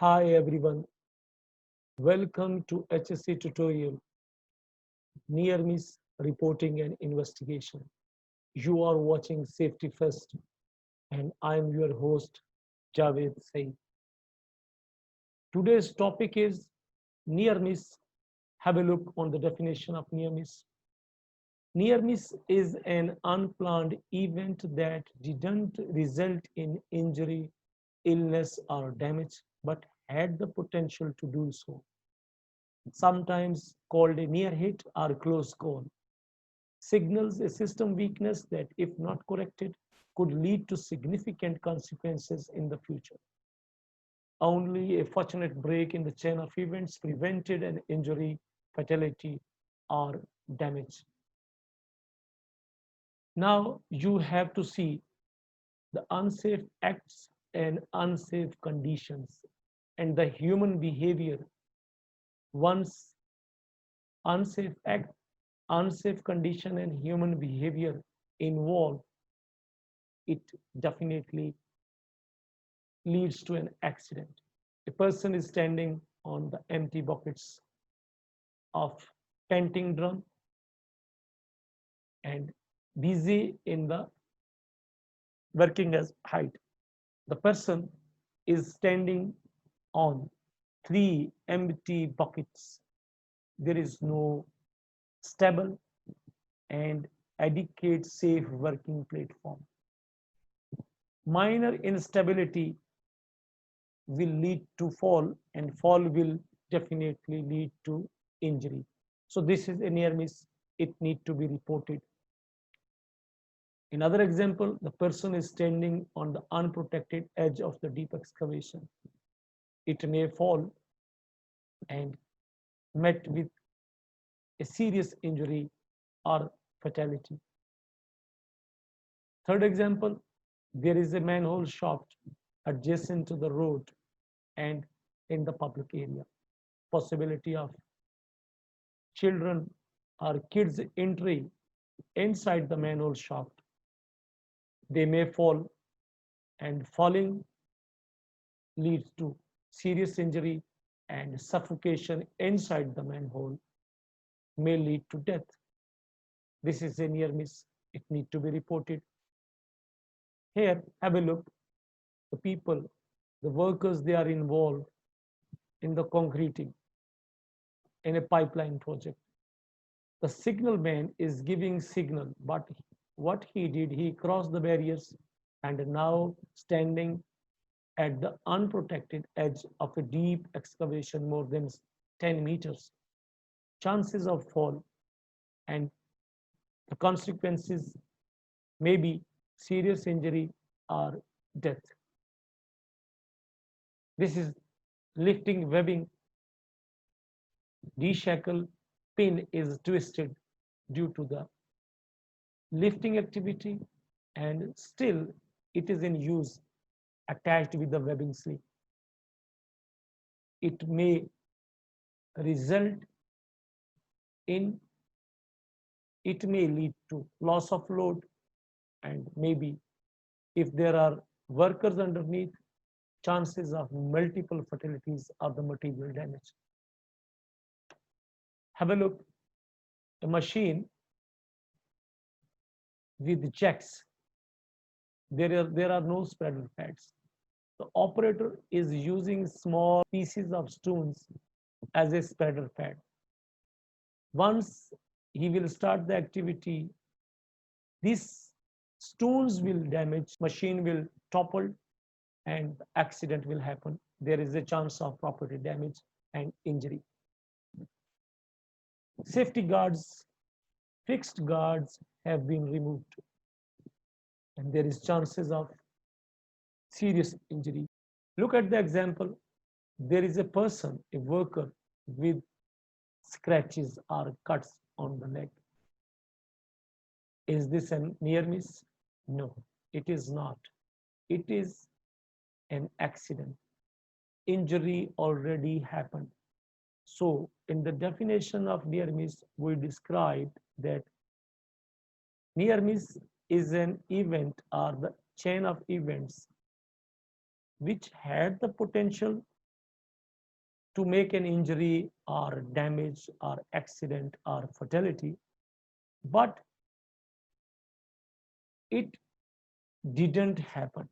Hi everyone, welcome to HSC tutorial Near Miss Reporting and Investigation. You are watching Safety First and I am your host Javed Saeed. Today's topic is near miss. Have a look on the definition of near miss. Near miss is an unplanned event that didn't result in injury, illness, or damage, but had the potential to do so. Sometimes called a near hit or close call, signals a system weakness that, if not corrected, could lead to significant consequences in the future. Only a fortunate break in the chain of events prevented an injury, fatality, or damage. Now you have to see the unsafe acts and unsafe conditions and the human behavior. Once unsafe act, unsafe condition and human behavior involved, it definitely leads to an accident. A person is standing on the empty buckets of painting drum and busy in the working as height. The person is standing on three empty buckets. There is no stable and adequate safe working platform. Minor instability will lead to fall and fall will definitely lead to injury. So this is a near miss. It need to be reported. Another example, the person is standing on the unprotected edge of the deep excavation. It may fall and met with a serious injury or fatality. Third example, there is a manhole shaft adjacent to the road and in the public area. Possibility of children or kids entry inside the manhole shaft. They may fall and falling leads to serious injury and suffocation inside the manhole may lead to death. This is a near miss. It need to be reported. Here, have a look. The people, the workers, they are involved in the concreting in a pipeline project. The signal man is giving signal, but what he did, he crossed the barriers and now standing at the unprotected edge of a deep excavation more than 10 meters. Chances of fall and the consequences may be serious injury or death. This is lifting webbing. Deshackle pin is twisted due to the lifting activity and still it is in use attached with the webbing sleeve. It may result in, it may lead to loss of load and maybe if there are workers underneath, chances of multiple fatalities or the material damage. Have a look, a machine with jacks. There are no spreader pads. The operator is using small pieces of stones as a spreader pad. Once he will start the activity, these stones will damage, machine will topple and accident will happen. There is a chance of property damage and injury. Safety guards, fixed guards have been removed and there is chances of serious injury. Look at the example. There is a person, a worker with scratches or cuts on the leg. Is this a near miss? No, it is not. It is an accident. Injury already happened. So in the definition of near miss, we described that near miss is an event or the chain of events which had the potential to make an injury or damage or accident or fatality, but it didn't happen.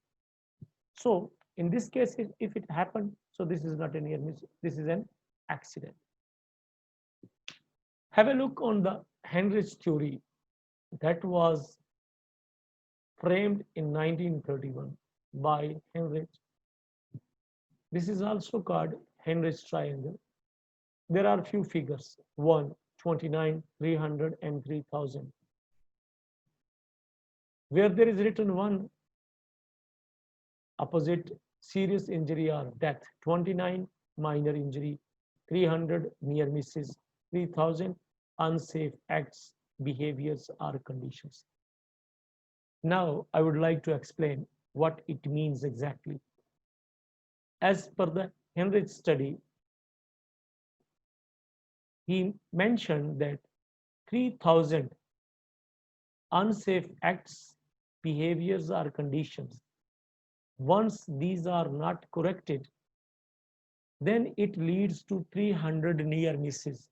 So in this case, if it happened, so this is not a near miss, this is an accident. Have a look on the Henry's theory that was framed in 1931 by Henry. This is also called Henry's triangle. There are few figures, 1, 29, 300, and 3000. Where there is written 1, opposite serious injury or death, 29 minor injury, 300 near misses, 3000 unsafe acts, behaviors, or conditions. Now, I would like to explain what it means exactly. As per the Henry study, he mentioned that 3000 unsafe acts, behaviors, or conditions. Once these are not corrected, then it leads to 300 near misses.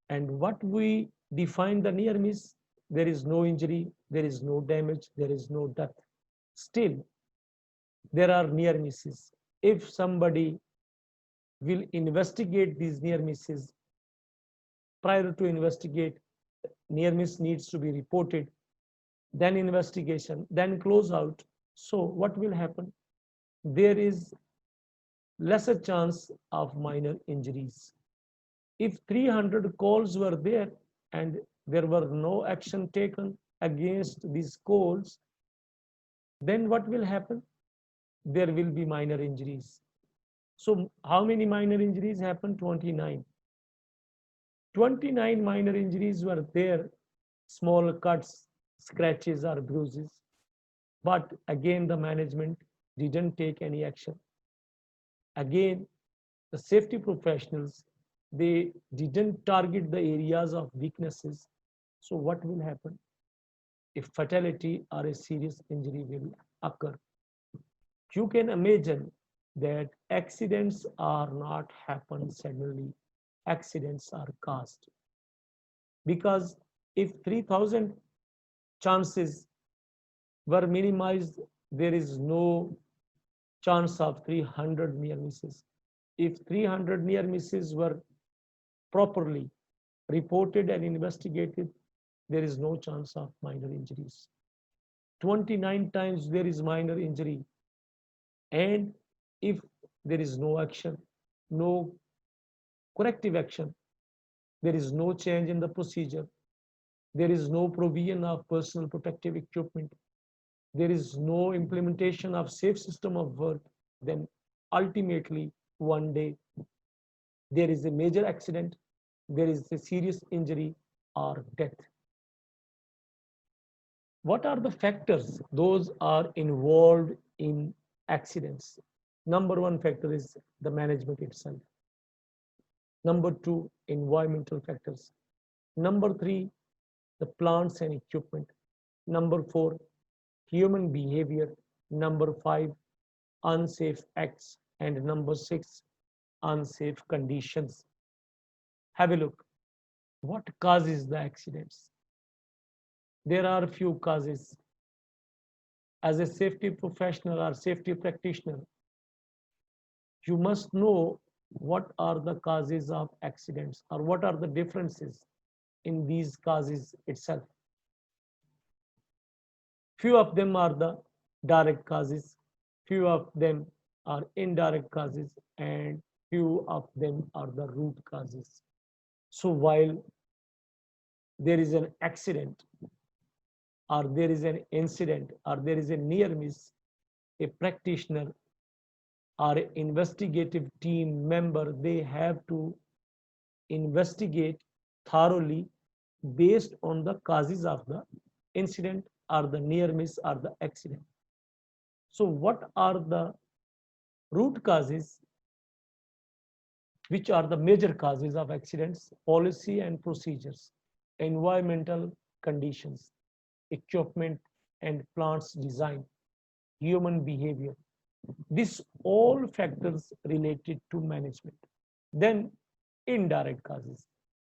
And what we define the near miss, there is no injury, there is no damage, there is no death. Still, there are near misses. If somebody will investigate these near misses, prior to investigate, near miss needs to be reported, then investigation, then close out. So what will happen? There is lesser chance of minor injuries. If 300 calls were there and there were no action taken against these calls, then what will happen? There will be minor injuries. So how many minor injuries happened? 29. 29 minor injuries were there, small cuts, scratches, or bruises. But again, the management didn't take any action. Again, the safety professionals, they didn't target the areas of weaknesses. So what will happen? A fatality or a serious injury will occur. You can imagine that accidents are not happen suddenly. Accidents are caused. Because if 3000 chances were minimized, there is no chance of 300 near misses. If 300 near misses were properly reported and investigated, there is no chance of minor injuries. 29 times there is minor injury. And if there is no action, no corrective action, there is no change in the procedure, there is no provision of personal protective equipment, there is no implementation of safe system of work, then ultimately one day there is a major accident, there is a serious injury or death. What are the factors those are involved in accidents? Number one factor is the management itself. Number two, environmental factors. Number three, the plants and equipment. Number four, human behavior. Number five, unsafe acts. And number six, unsafe conditions. Have a look. What causes the accidents? There are few causes. As a safety professional or safety practitioner, you must know what are the causes of accidents or what are the differences in these causes itself. Few of them are the direct causes, few of them are indirect causes, and few of them are the root causes. So while there is an accident or there is an incident or there is a near miss, a practitioner or an investigative team member, they have to investigate thoroughly based on the causes of the incident or the near miss or the accident. So what are the root causes? Which are the major causes of accidents? Policy and procedures, environmental conditions, equipment and plants design, human behavior. These all factors related to management. Then indirect causes,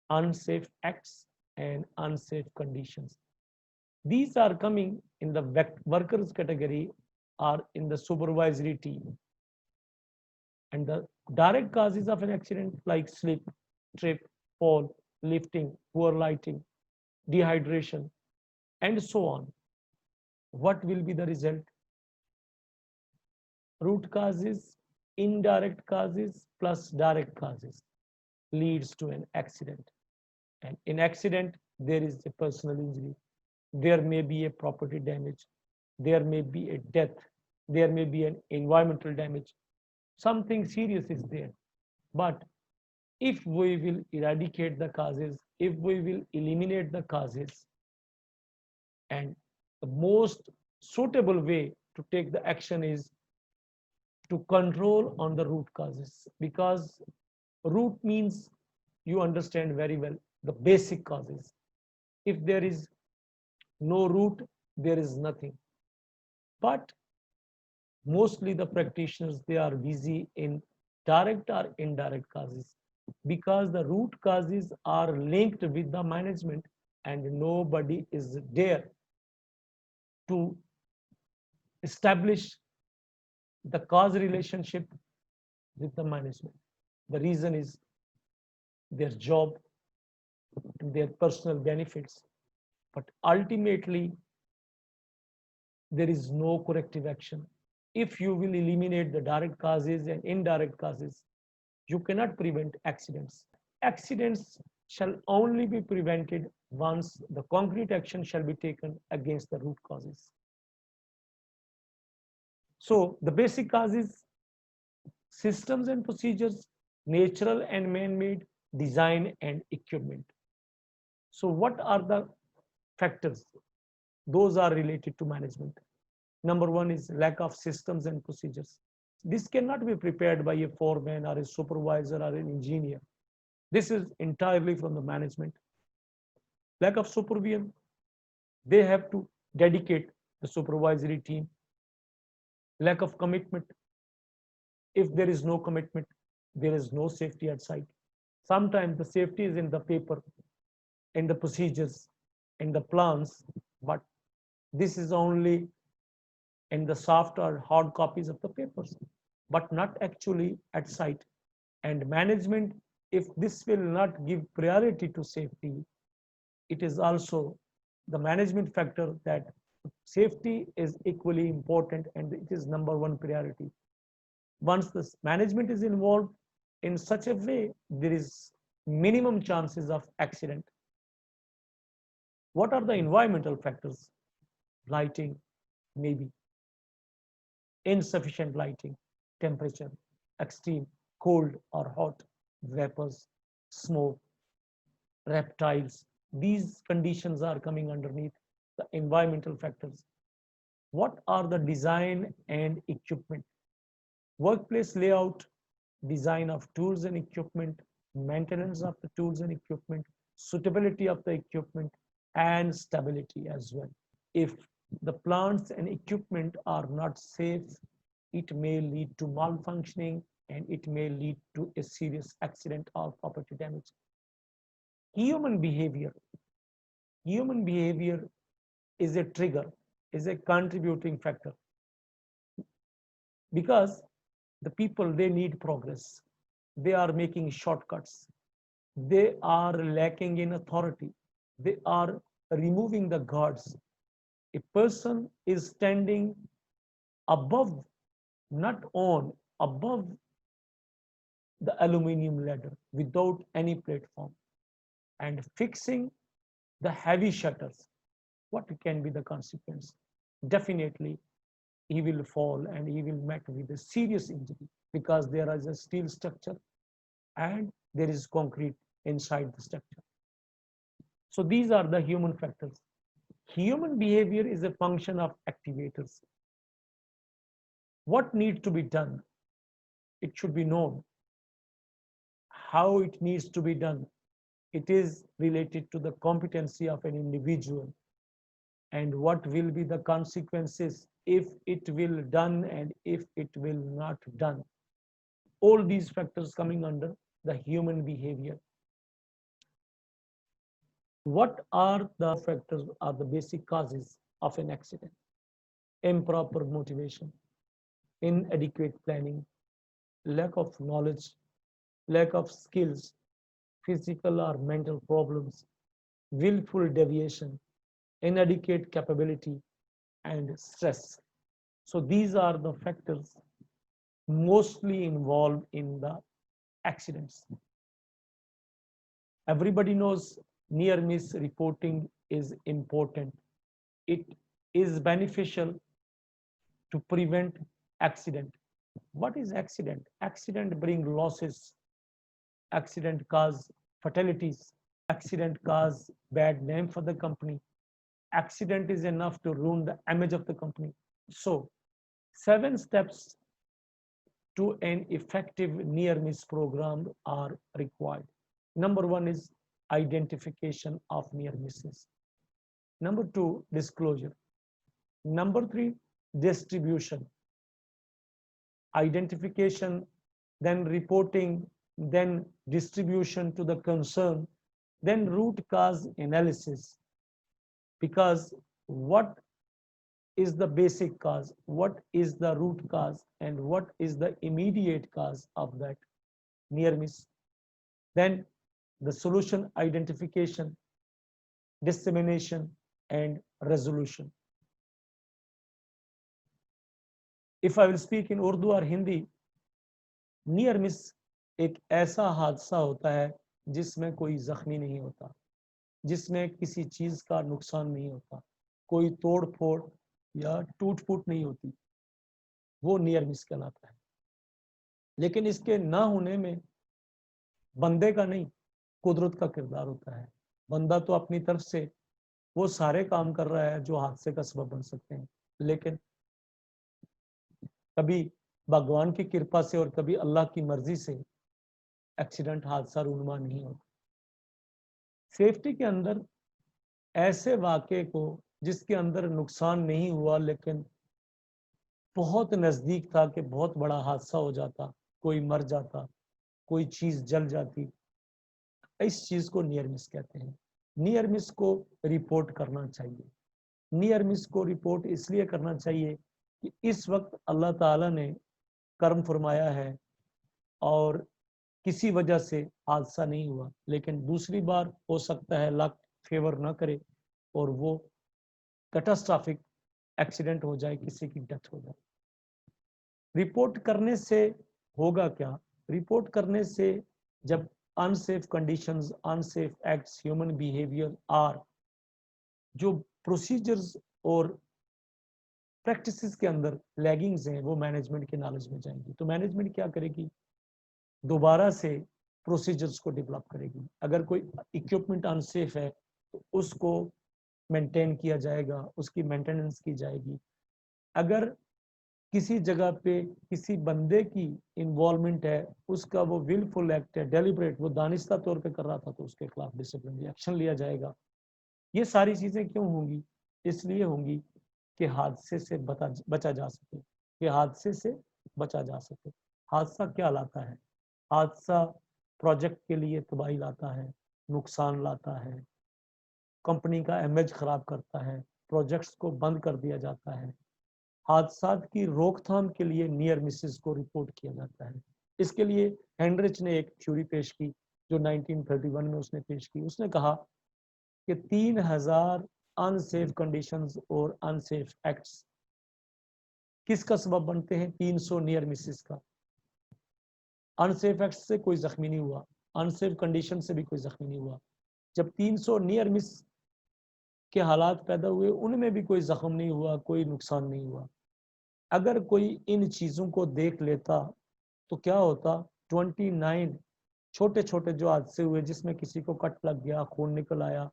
unsafe acts and unsafe conditions. These are coming in the workers category or in the supervisory team. And the direct causes of an accident like slip, trip, fall, lifting, poor lighting, dehydration, and so on. What will be the result? Root causes, indirect causes plus direct causes leads to an accident. And in accident, there is a personal injury. There may be a property damage. There may be a death. There may be an environmental damage. Something serious is there. But if we will eradicate the causes, if we will eliminate the causes, and the most suitable way to take the action is to control on the root causes, because root means you understand very well the basic causes. If there is no root, there is nothing. But mostly the practitioners, they are busy in direct or indirect causes, because the root causes are linked with the management and nobody is there to establish the cause relationship with the management. The reason is their job and their personal benefits. But ultimately, there is no corrective action. If you will eliminate the direct causes and indirect causes, you cannot prevent accidents. Accidents shall only be prevented once the concrete action shall be taken against the root causes. So the basic causes, systems and procedures, natural and man-made, design and equipment. So what are the factors? Those are related to management. Number one is lack of systems and procedures. This cannot be prepared by a foreman or a supervisor or an engineer. This is entirely from the management. Lack of supervision. They have to dedicate the supervisory team. Lack of commitment. If there is no commitment, there is no safety at site. Sometimes the safety is in the paper, in the procedures, in the plans, but this is only in the soft or hard copies of the papers, but not actually at site. And management, if this will not give priority to safety, it is also the management factor that safety is equally important and it is number one priority. Once this management is involved in such a way, there is minimum chances of accident. What are the environmental factors? Lighting, maybe. Insufficient lighting, temperature, extreme, cold or hot, vapors, smoke, reptiles. These conditions are coming underneath the environmental factors. What are the design and equipment? Workplace layout, design of tools and equipment, maintenance of the tools and equipment, suitability of the equipment, and stability as well. If the plants and equipment are not safe, it may lead to malfunctioning and it may lead to a serious accident or property damage. Human behavior. Human behavior is a trigger, is a contributing factor. Because the people, they need progress. They are making shortcuts. They are lacking in authority. They are removing the guards. A person is standing above, not on, above the aluminum ladder without any platform and fixing the heavy shutters. What can be the consequence? Definitely, he will fall and he will met with a serious injury, because there is a steel structure and there is concrete inside the structure. So these are the human factors. Human behavior is a function of activators. What needs to be done? It should be known. How it needs to be done? It is related to the competency of an individual and what will be the consequences if it will done and if it will not done. All these factors coming under the human behavior. What are the factors, are the basic causes of an accident? Improper motivation, inadequate planning, lack of knowledge, lack of skills, physical or mental problems, willful deviation, inadequate capability, and stress. So these are the factors mostly involved in the accidents. Everybody knows near miss reporting is important. It is beneficial to prevent accident. What is accident? Accident bring losses. Accident cause fatalities. Accident cause bad name for the company. Accident is enough to ruin the image of the company. So 7 steps to an effective near miss program are required. Number 1 is identification of near misses. Number 2, disclosure. Number 3, distribution. Identification, then reporting, then distribution to the concern, then root cause analysis. Because what is the basic cause, what is the root cause, and what is the immediate cause of that near miss? Then the solution identification, dissemination, and resolution. If I will speak in Urdu or Hindi, near miss एक ऐसा हादसा होता है जिसमें कोई जख्मी नहीं होता, जिसमें किसी चीज का नुकसान नहीं होता, कोई तोड़ फोड़ या टूट फूट नहीं होती, वो नियर मिस कहलाता है। लेकिन इसके ना होने में बंदे का नहीं, कुदरत का किरदार होता है। बंदा तो अपनी तरफ से वो सारे काम कर रहा है जो हादसे का सबब बन सकते हैं, लेकिन कभी भगवान की कृपा से और कभी अल्लाह की मर्जी से एक्सीडेंट हादसा रूनुमा नहीं होता। सेफ्टी के अंदर ऐसे वाक़े को जिसके अंदर नुकसान नहीं हुआ लेकिन बहुत नज़दीक था कि बहुत बड़ा हादसा हो जाता, कोई मर जाता, कोई चीज़ जल जाती, इस चीज़ को नियर मिस कहते हैं। नियर मिस को रिपोर्ट करना चाहिए। नियर मिस को रिपोर्ट इसलिए करना चाहिए कि इस वक्त अल्लाह ताला ने कर्म फरमाया है और किसी वजह से हादसा नहीं हुआ, लेकिन दूसरी बार हो सकता है लक फेवर ना करे और वो कैटास्ट्रॉफिक एक्सीडेंट हो जाए, किसी की डेथ हो जाए। रिपोर्ट करने से होगा क्या? रिपोर्ट करने से जब unsafe conditions, unsafe acts, human behaviour are, जो प्रोसीजर्स और प्रैक्टिसेस के अंदर लैगिंग्स हैं वो मैनेजमेंट के नॉलेज में जाएंगी, तो मैनेजमेंट क्या करेगी? दोबारा से प्रोसीजर्स को डेवलप करेगी। अगर कोई इक्विपमेंट अनसेफ है तो उसको मेंटेन किया जाएगा, उसकी मेंटेनेंस की जाएगी। अगर किसी जगह पे किसी बंदे की इन्वॉल्वमेंट है, उसका वो विलफुल एक्ट है, डेलिब्रेट, वो दानिस्ता तौर पे कर रहा था, तो उसके खिलाफ डिसिप्लिनरी एक्शन लिया जाएगा। ये सारी चीज़ें क्यों होंगी? इसलिए होंगी कि हादसे से बचा जा सके, कि हादसे से बचा जा सके। हादसा क्या लाता है? हादसा प्रोजेक्ट के लिए तबाही लाता है, नुकसान लाता है, कंपनी का इमेज खराब करता है, प्रोजेक्ट्स को बंद कर दिया जाता है। हादसात की रोकथाम के लिए नियर मिसेस को रिपोर्ट किया जाता है। इसके लिए हेनरिच ने एक थ्योरी पेश की जो 1931 में उसने पेश की। उसने कहा कि 3000 अनसेफ कंडीशंस और अनसेफ एक्ट्स किसका सबब बनते हैं? 300 नियर मिसेस का। अनसेफ एक्ट से कोई जख्मी नहीं हुआ, अनसेफ कंडीशन से भी कोई जख्मी नहीं हुआ। जब 300 नियर मिस के हालात पैदा हुए, उनमें भी कोई जख्म नहीं हुआ, कोई नुकसान नहीं हुआ। अगर कोई इन चीज़ों को देख लेता तो क्या होता? 29 छोटे छोटे जो हादसे हुए जिसमें किसी को कट लग गया, खून निकल आया,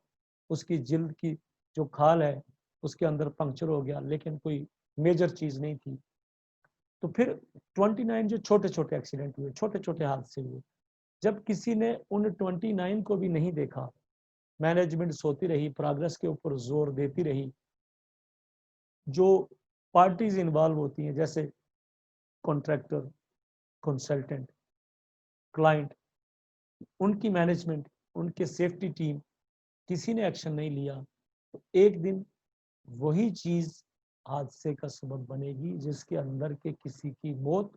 उसकी जिल्द की जो खाल है उसके अंदर पंक्चर हो गया, लेकिन कोई मेजर चीज़ नहीं थी। तो फिर 29 जो छोटे छोटे एक्सीडेंट हुए, छोटे छोटे हादसे हुए, जब किसी ने उन 29 को भी नहीं देखा, मैनेजमेंट सोती रही, प्रोग्रेस के ऊपर जोर देती रही, जो पार्टीज इन्वॉल्व होती हैं जैसे कॉन्ट्रैक्टर, कंसल्टेंट, क्लाइंट, ان کی مینجمنٹ, ان کے سیفٹی ٹیم کسی نے ایکشن نہیں لیا تو ایک دن وہی چیز حادثے کا سبب بنے گی جس کے اندر کے کسی کی موت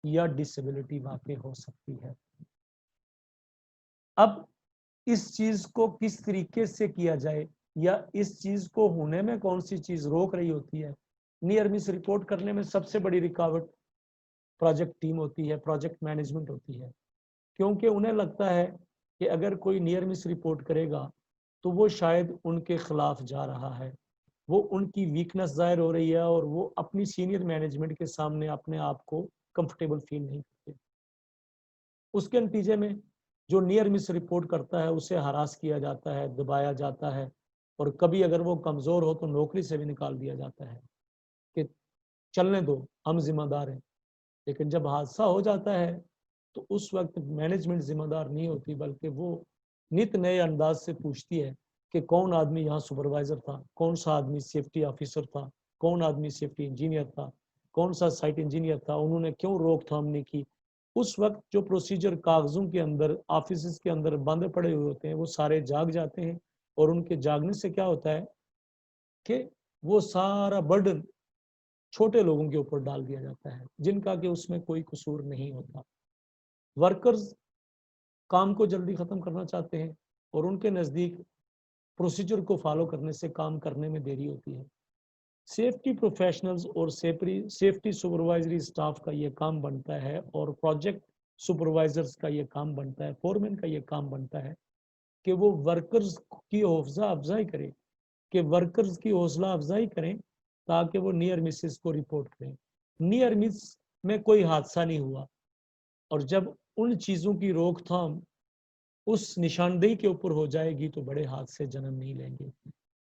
یا ڈسیبلٹی واقع ہو سکتی ہے. اب اس چیز کو کس طریقے سے کیا جائے یا اس چیز کو ہونے میں کون سی چیز روک رہی ہوتی ہے. نیئر مس رپورٹ کرنے میں سب سے بڑی رکاوٹ پروجیکٹ ٹیم ہوتی ہے, پروجیکٹ مینجمنٹ ہوتی ہے, کیونکہ انہیں لگتا ہے کہ اگر کوئی نیئر مس رپورٹ کرے گا تو وہ شاید ان کے خلاف جا رہا ہے, وہ ان کی ویکنس ظاہر ہو رہی ہے اور وہ اپنی سینئر مینجمنٹ کے سامنے اپنے آپ کو کمفرٹیبل فیل نہیں کرتے. اس کے نتیجے میں جو نیئر مس رپورٹ کرتا ہے اسے ہراس کیا جاتا ہے, دبایا جاتا ہے, اور کبھی اگر وہ کمزور ہو تو نوکری سے بھی نکال دیا جاتا ہے کہ چلنے دو, ہم ذمہ دار ہیں. لیکن جب حادثہ ہو جاتا ہے تو اس وقت مینجمنٹ ذمہ دار نہیں ہوتی, بلکہ وہ نت نئے انداز سے پوچھتی ہے کہ کون آدمی یہاں سپروائزر تھا, کون سا آدمی سیفٹی آفیسر تھا, کون آدمی سیفٹی انجینئر تھا, کون سا سائٹ انجینئر تھا, انہوں نے کیوں روک تھام نہیں کی. اس وقت جو پروسیجر کاغذوں کے اندر آفیسز کے اندر بندے پڑے ہوئے ہوتے ہیں وہ سارے جاگ جاتے ہیں, اور ان کے جاگنے سے کیا ہوتا ہے کہ وہ سارا برڈن چھوٹے لوگوں کے اوپر ڈال دیا جاتا ہے جن کا کہ اس میں کوئی قصور نہیں ہوتا. ورکرز کام کو جلدی ختم کرنا چاہتے ہیں اور ان کے نزدیک پروسیجر کو فالو کرنے سے کام کرنے میں دیری ہوتی ہے. سیفٹی پروفیشنلز اور سیفٹی سپروائزری سٹاف کا یہ کام بنتا ہے, اور پروجیکٹ سپروائزرز کا یہ کام بنتا ہے, فورمین کا یہ کام بنتا ہے کہ وہ ورکرز کی حوصلہ افزائی کرے, کہ ورکرز کی حوصلہ افزائی کریں تاکہ وہ نیئر مسز کو رپورٹ کریں. نیئر مس میں کوئی حادثہ نہیں ہوا, اور جب ان چیزوں کی روک تھام اس نشاندہی کے اوپر ہو جائے گی تو بڑے حادثے جنم نہیں لیں گے.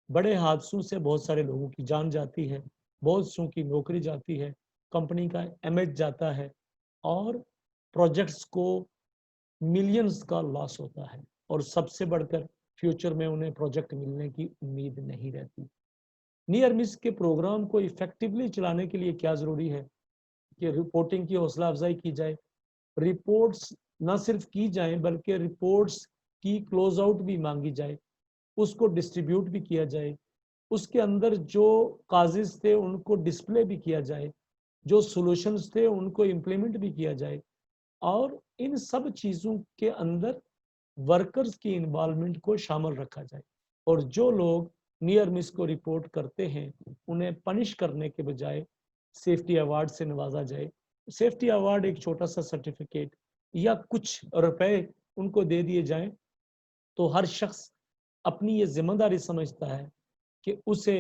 بڑے حادثوں سے بہت سارے لوگوں کی جان جاتی ہے, بہت سوں کی نوکری جاتی ہے, کمپنی کا امیج جاتا ہے, اور پروجیکٹس کو ملینز کا لاس ہوتا ہے, اور سب سے بڑھ کر فیوچر میں انہیں پروجیکٹ ملنے کی امید نہیں رہتی. نیئر مس کے پروگرام کو ایفیکٹولی چلانے کے لیے کیا ضروری ہے کہ رپورٹنگ کی حوصلہ افزائی کی جائے, رپورٹس نہ صرف کی جائیں بلکہ رپورٹس کی کلوز آؤٹ بھی مانگی جائے, اس کو ڈسٹریبیوٹ بھی کیا جائے, اس کے اندر جو کازز تھے ان کو ڈسپلے بھی کیا جائے, جو سولوشنز تھے ان کو امپلیمنٹ بھی کیا جائے, اور ان سب چیزوں کے اندر ورکرز کی انوالومنٹ کو شامل رکھا جائے, اور جو لوگ نیئر مس کو رپورٹ کرتے ہیں انہیں پنش کرنے کے بجائے سیفٹی ایوارڈ سے نوازا جائے. سیفٹی ایوارڈ ایک چھوٹا سا سرٹیفکیٹ یا کچھ روپے ان کو دے دیے جائیں تو ہر شخص اپنی یہ ذمہ داری سمجھتا ہے کہ اسے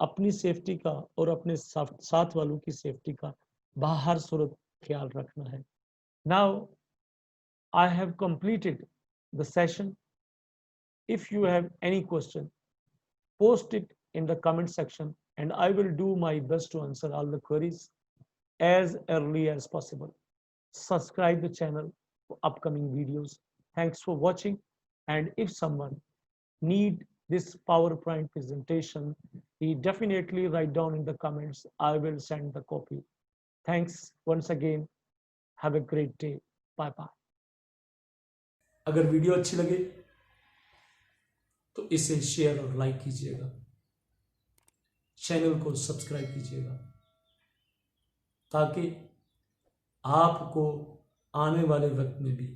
اپنی سیفٹی کا اور اپنے ساتھ والوں کی سیفٹی کا بہر صورت خیال رکھنا ہے. Now I have completed the session. If you have any question, post it in the comment section and I will do my best to answer all the queries as early as possible. Subscribe the channel for upcoming videos. Thanks for watching, and if someone need this PowerPoint presentation, he definitely write down in the comments. I will send the copy. Thanks once again. Have a great day. Bye bye. اگر video اچھی لگے تو اسے share اور like کیجیے گا, channel کو subscribe کیجیے گا تاکہ آپ کو آنے والے وقت میں بھی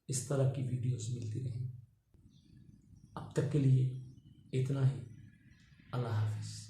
اس طرح کی ویڈیوز ملتی رہیں. اب تک کے لیے اتنا ہی. اللہ حافظ.